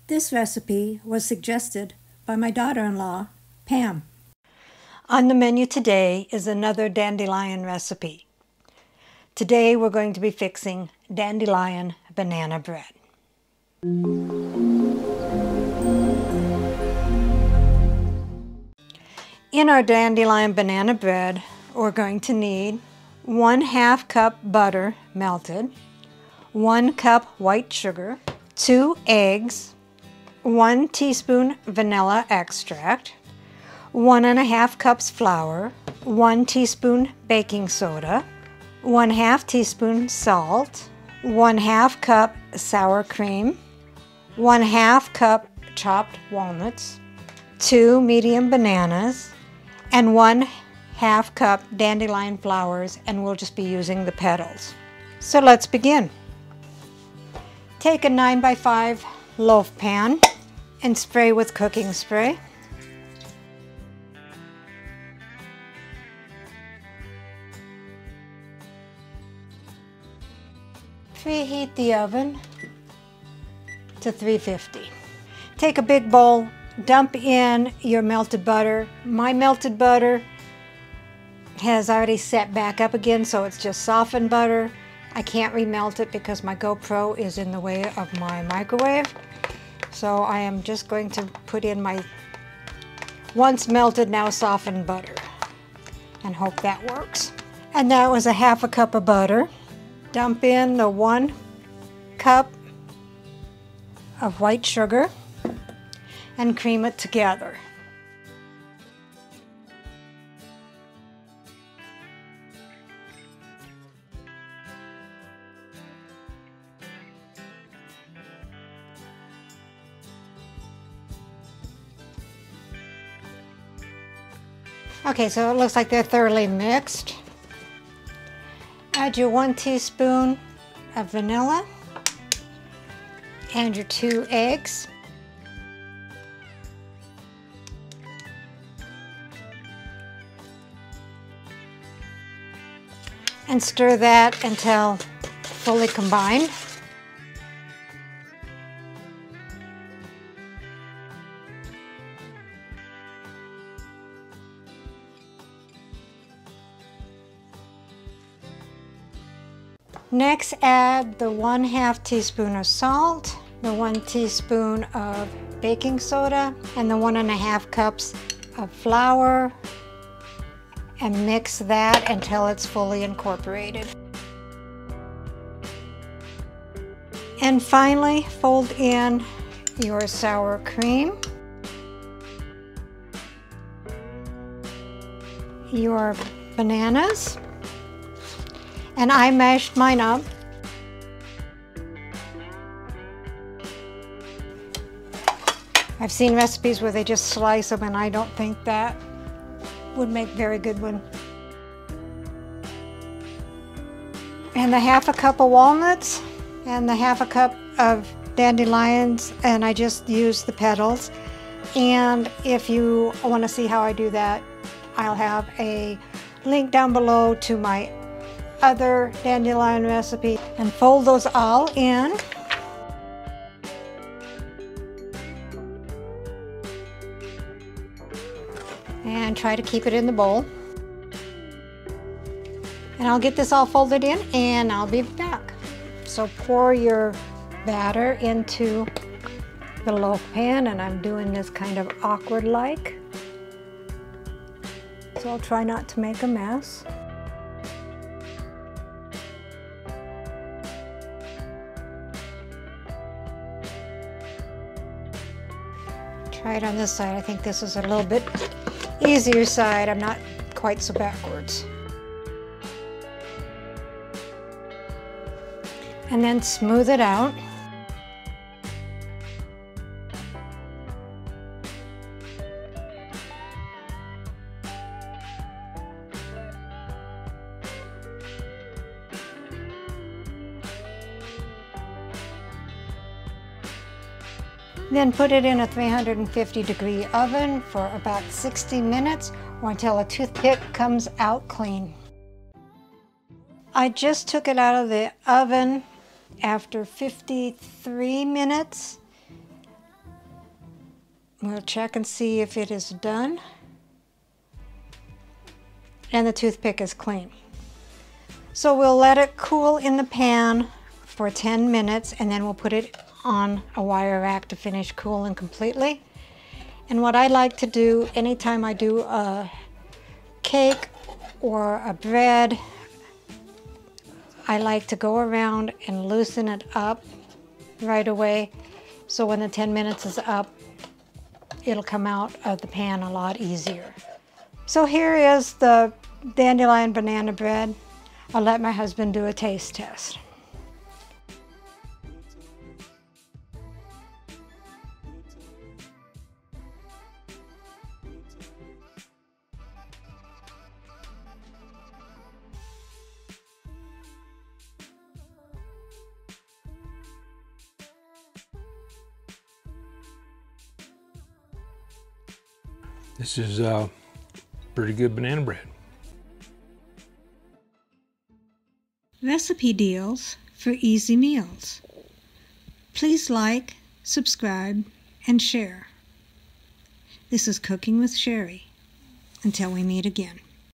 This recipe was suggested by my daughter-in-law, Pam. On the menu today is another dandelion recipe. Today we're going to be fixing dandelion banana bread. In our dandelion banana bread, we're going to need 1/2 cup butter melted, 1 cup white sugar, 2 eggs, 1 teaspoon vanilla extract, 1½ cups flour, 1 teaspoon baking soda, 1/2 teaspoon salt, 1/2 cup sour cream, 1/2 cup chopped walnuts, 2 medium bananas, and 1/2 cup dandelion flowers, and we'll just be using the petals. So let's begin. Take a 9x5 loaf pan and spray with cooking spray. Preheat the oven to 350. Take a big bowl, dump in your melted butter. My melted butter has already set back up again, so it's just softened butter. I can't remelt it because my GoPro is in the way of my microwave. So I am just going to put in my once melted, now softened butter and hope that works. And that was 1/2 cup of butter. Dump in the 1 cup of white sugar and cream it together. Okay, so it looks like they're thoroughly mixed. Add your 1 teaspoon of vanilla and your 2 eggs. And stir that until fully combined. Next, add the 1/2 teaspoon of salt, the 1 teaspoon of baking soda, and the 1½ cups of flour, and mix that until it's fully incorporated. And finally, fold in your sour cream, your bananas, and I mashed mine up. I've seen recipes where they just slice them, and I don't think that would make a very good one. And the 1/2 cup of walnuts, and the 1/2 cup of dandelions, and I just used the petals. And if you want to see how I do that, I'll have a link down below to my other dandelion recipe, and fold those all in. And try to keep it in the bowl. And I'll get this all folded in and I'll be back. So pour your batter into the loaf pan, and I'm doing this kind of awkward like. So I'll try not to make a mess. Try it on this side. I think this is a little bit easier side. I'm not quite so backwards. And then smooth it out. Then put it in a 350-degree oven for about 60 minutes or until a toothpick comes out clean. I just took it out of the oven after 53 minutes, We'll check and see if it is done. And the toothpick is clean. So we'll let it cool in the pan for 10 minutes and then we'll put it on a wire rack to finish cooling completely. And what I like to do anytime I do a cake or a bread, I like to go around and loosen it up right away, so when the 10 minutes is up, it'll come out of the pan a lot easier. So here is the dandelion banana bread. I'll let my husband do a taste test. This is pretty good banana bread. Recipe deals for easy meals. Please like, subscribe, and share. This is Cooking with Sherry. Until we meet again.